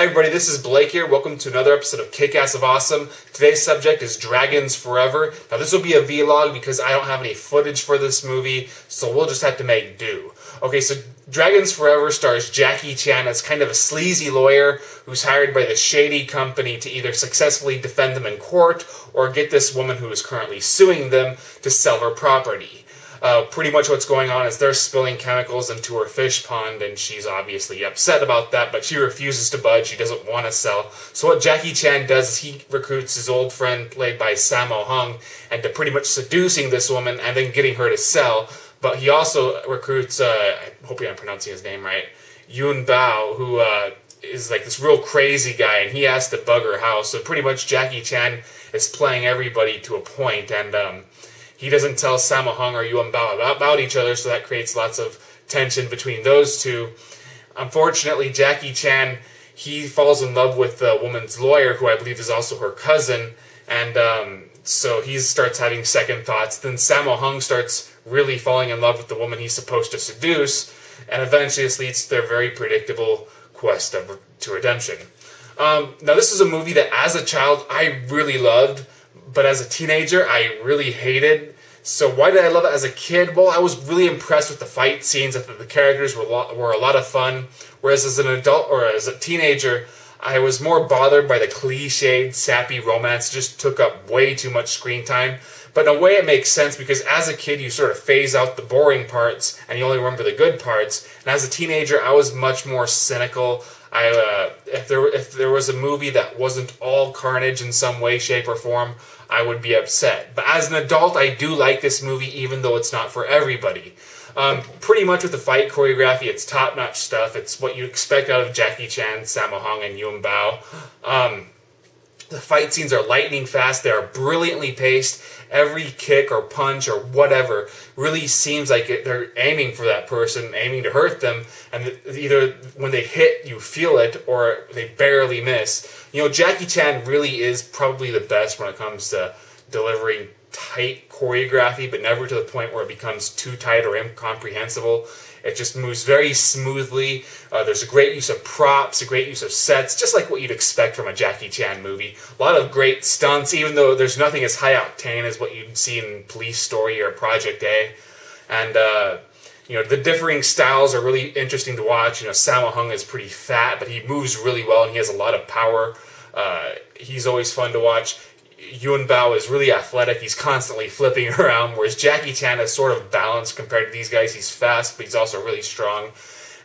Hey everybody, this is Blake here. Welcome to another episode of Kickass of Awesome. Today's subject is Dragons Forever. Now this will be a vlog because I don't have any footage for this movie, so we'll just have to make do. Okay, so Dragons Forever stars Jackie Chan as kind of a sleazy lawyer who's hired by the shady company to either successfully defend them in court or get this woman who is currently suing them to sell her property. Pretty much what's going on is they're spilling chemicals into her fish pond, and she's obviously upset about that, but she refuses to budge. She doesn't want to sell. So what Jackie Chan does is he recruits his old friend, played by Sammo Hung, into pretty much seducing this woman and then getting her to sell. But he also recruits, I hope I'm pronouncing his name right, Yun Bao, who is like this real crazy guy, and he has to bug her house. So pretty much Jackie Chan is playing everybody to a point, and he doesn't tell Sammo Hung or Yun Bao about each other, so that creates lots of tension between those two. Unfortunately, Jackie Chan, he falls in love with the woman's lawyer, who I believe is also her cousin, and so he starts having second thoughts. Then Sammo Hung starts really falling in love with the woman he's supposed to seduce, and eventually this leads to their very predictable quest to redemption. Now this is a movie that as a child I really loved, but as a teenager I really hated. So why did I love it as a kid? Well, I was really impressed with the fight scenes. I thought the characters were a lot of fun. Whereas as an adult or as a teenager, I was more bothered by the cliched, sappy romance. It just took up way too much screen time. But in a way it makes sense because as a kid you sort of phase out the boring parts and you only remember the good parts. And as a teenager I was much more cynical. If there was a movie that wasn't all carnage in some way, shape, or form, I would be upset. But as an adult, I do like this movie, even though it's not for everybody. Pretty much with the fight choreography, it's top-notch stuff. It's what you expect out of Jackie Chan, Sammo Hung, and Yun Bao. The fight scenes are lightning fast. They are brilliantly paced. Every kick or punch or whatever really seems like they're aiming for that person, aiming to hurt them. And either when they hit, you feel it, or they barely miss. You know, Jackie Chan really is probably the best when it comes to delivering tight choreography, but never to the point where it becomes too tight or incomprehensible. It just moves very smoothly. There's a great use of props, a great use of sets, just like what you'd expect from a Jackie Chan movie. A lot of great stunts, even though there's nothing as high octane as what you'd see in Police Story or Project A. And you know, the differing styles are really interesting to watch. You know, Sammo Hung is pretty fat, but he moves really well and he has a lot of power. He's always fun to watch. Yun Bao is really athletic. He's constantly flipping around, whereas Jackie Chan is sort of balanced compared to these guys. He's fast, but he's also really strong.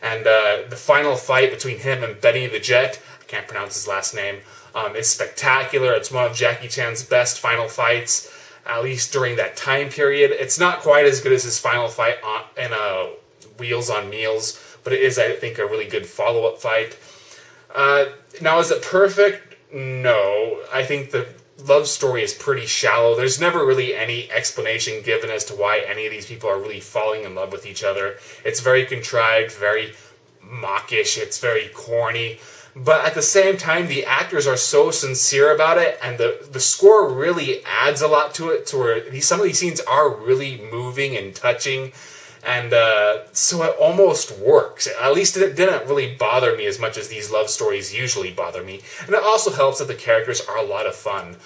And the final fight between him and Benny the Jet, I can't pronounce his last name, is spectacular. It's one of Jackie Chan's best final fights, at least during that time period. It's not quite as good as his final fight in Wheels on Meals, but it is, I think, a really good follow-up fight. Now, is it perfect? No. I think the love story is pretty shallow. There's never really any explanation given as to why any of these people are really falling in love with each other. It's very contrived, very mawkish, it's very corny. But at the same time, the actors are so sincere about it, and the score really adds a lot to it, to where some of these scenes are really moving and touching. And so it almost works. At least it didn't really bother me as much as these love stories usually bother me. And it also helps that the characters are a lot of fun.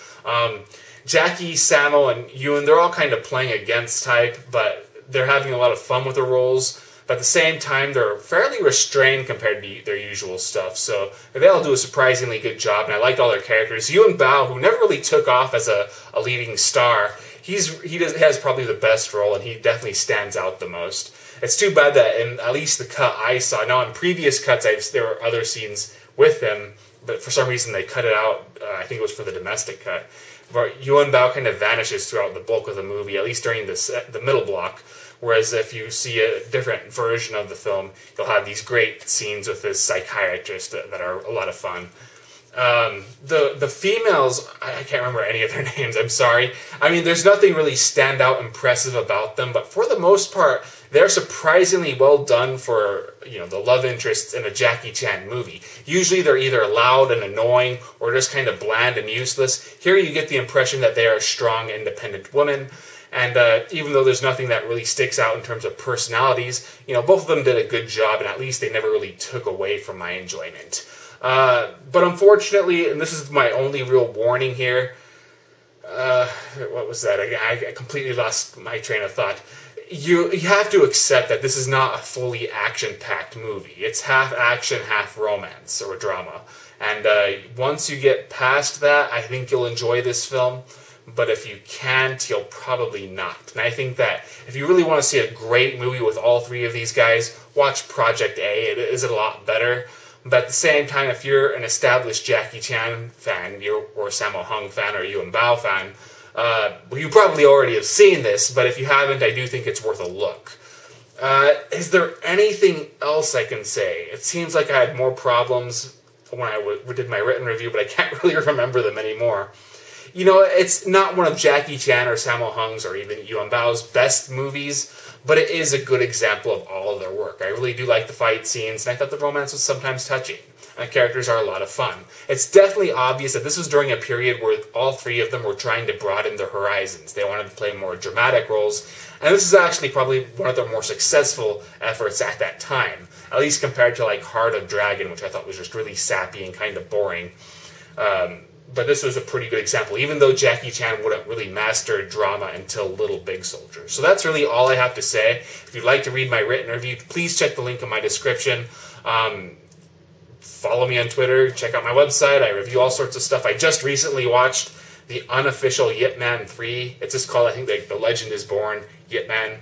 Jackie, Sammo, and Yun, they're all kind of playing against type, but they're having a lot of fun with the roles. But at the same time, they're fairly restrained compared to their usual stuff. So they all do a surprisingly good job, and I liked all their characters. Yun Bao, who never really took off as a leading star, he has probably the best role, and he definitely stands out the most. It's too bad that in at least the cut I saw, now in previous cuts there were other scenes with him, but for some reason they cut it out. I think it was for the domestic cut. But Yun Bao kind of vanishes throughout the bulk of the movie, at least during the middle block. Whereas if you see a different version of the film, you'll have these great scenes with this psychiatrist that are a lot of fun. The females, I can't remember any of their names, I'm sorry. I mean, there's nothing really standout impressive about them, but for the most part, they're surprisingly well done for, you know, the love interests in a Jackie Chan movie. Usually they're either loud and annoying or just kind of bland and useless. Here you get the impression that they are strong, independent women. And even though there's nothing that really sticks out in terms of personalities, you know, both of them did a good job, and at least they never really took away from my enjoyment. But unfortunately, and this is my only real warning here, what was that? I completely lost my train of thought. You have to accept that this is not a fully action-packed movie. It's half action, half romance or drama. And once you get past that, I think you'll enjoy this film. But if you can't, you'll probably not. And I think that if you really want to see a great movie with all three of these guys, watch Project A. It is a lot better. But at the same time, if you're an established Jackie Chan fan, or Sammo Hung fan, or Yuen Bao fan, well, you probably already have seen this, but if you haven't, I do think it's worth a look. Is there anything else I can say? It seems like I had more problems when I did my written review, but I can't really remember them anymore. You know, it's not one of Jackie Chan or Sammo Hung's or even Yuen Bao's best movies, but it is a good example of all of their work. I really do like the fight scenes, and I thought the romance was sometimes touching. And the characters are a lot of fun. It's definitely obvious that this was during a period where all three of them were trying to broaden their horizons. They wanted to play more dramatic roles, and this is actually probably one of their more successful efforts at that time, at least compared to like Heart of Dragon, which I thought was just really sappy and kind of boring. But this was a pretty good example, even though Jackie Chan wouldn't really master drama until Little Big Soldier. So that's really all I have to say. If you'd like to read my written review, please check the link in my description. Follow me on Twitter, check out my website. I review all sorts of stuff. I just recently watched the unofficial Yip Man 3. It's just called, I think, like The Legend is Born, Yip Man.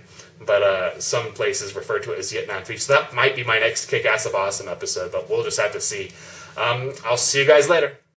But some places refer to it as Yip Man 3. So that might be my next Kick-Ass of Awesome episode, but we'll just have to see. I'll see you guys later.